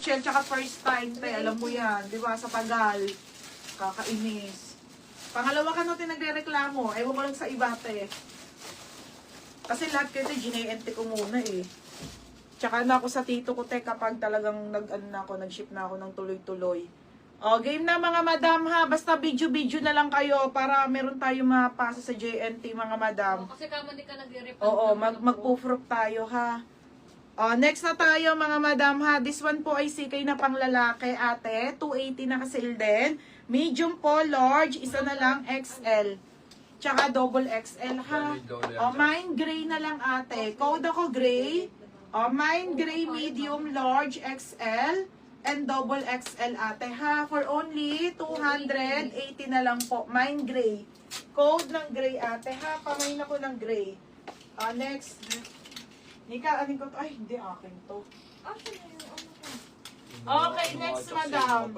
Shell tsaka first time, te, alam mo yan, di ba, sa tagal, kakainis. Pangalawa ka natin nagre-reklamo, ewan ko lang sa iba, te. Kasi lahat kayo, te, ginayente ko muna eh. Tsaka na ako sa tito ko, te, kapag talagang nag-ship na ako ng tuloy-tuloy. O, game na mga madam ha, basta video-video na lang kayo para meron tayo mapasa sa JNT mga madam. Kasi kamo di ka nagre-refund. Oo, mag-proof tayo ha. Next na tayo mga madam ha. This one po ay CK na pang lalaki ate. 280 na ka-sale din. Medium po, large. Isa na lang XL. Tsaka double XL ha. Mine gray na lang ate. Code ako gray. Mine gray, medium, large, XL. And double XL ate ha. For only 280 na lang po. Mine gray. Code ng gray ate ha. Pamain ako ng gray. Next. Nika, aling ko to. Ay, hindi akin to. Okay, next, madam.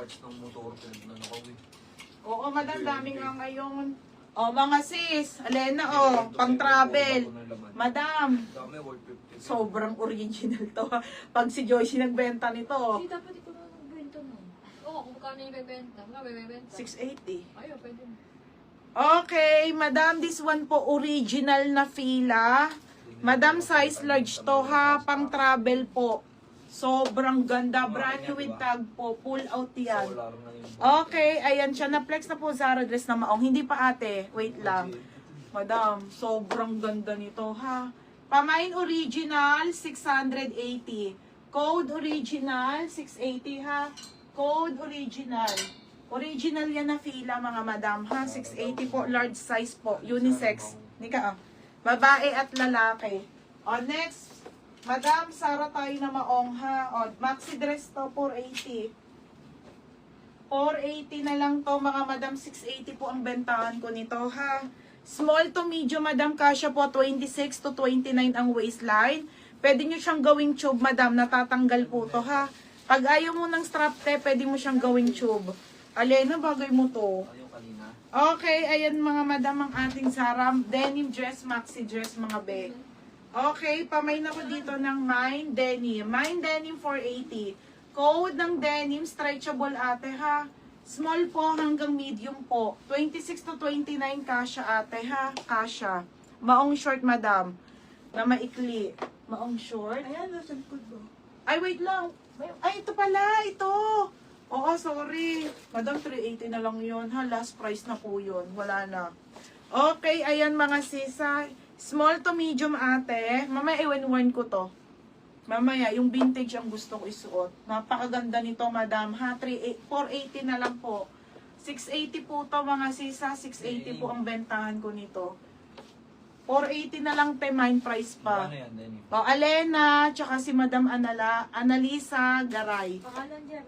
Oo, madam, dami nga ngayon. Mga sis, Alena, pang travel. Madam, sobrang original to. Pag si Joyce nagbenta nito. Hindi, dapat ikaw na nagbenta no. Oo, kung kano yung bebenta. Mga bebenta. 680. Ayaw, pwede mo. Okay, madam, this one po, original na fila. Madam, size large to ha, pang travel po. Sobrang ganda, brand new with tag po, pull out yan. Okay, ayan siya, na-flex na po Zara dress na maong. Hindi pa ate, wait lang. Madam, sobrang ganda nito ha. Pamain original, 680. Code original, 680 ha. Code original. Original yan na fila mga madam ha, 680 po, large size po, unisex. Nika babae at lalaki. Next, madam, Sara tayo na maong ha. Maxi dress to, 480. 480 na lang to mga madam, 680 po ang bentahan ko nito ha. Small to medium madam, kasya po 26 to 29 ang waistline. Pwede nyo siyang gawing tube madam, natatanggal po to ha. Pag ayaw mo ng strap te, pwede mo siyang gawing tube. Alena, bagay mo to. Okay, ayan mga madam ang ating Zara denim dress, maxi dress mga be. Okay, pamain ako dito ng Mine Denim. Mine Denim 480. Code ng denim, stretchable ate ha. Small po hanggang medium po. 26 to 29 kasha ate ha. Kasha. Maong short madam. Na maikli. Maong short. Ayan, nasa likod mo. Ay, wait lang. Ay, ito pala. Ito. Oo, sorry. Madam, 380 na lang yun. Ha, last price na po yun. Wala na. Okay, ayan mga sisa. Small to medium ate. Mamaya iwan-warn ko to. Mamaya, yung vintage ang gusto ko isuot. Napakaganda nito, madam. Ha, 480 na lang po. 680 po to mga sisa. 680 po ang bentahan ko nito. 480 na lang te, mine price pa. Alena, tsaka si Madam Analisa Garay. Pangalan dyan.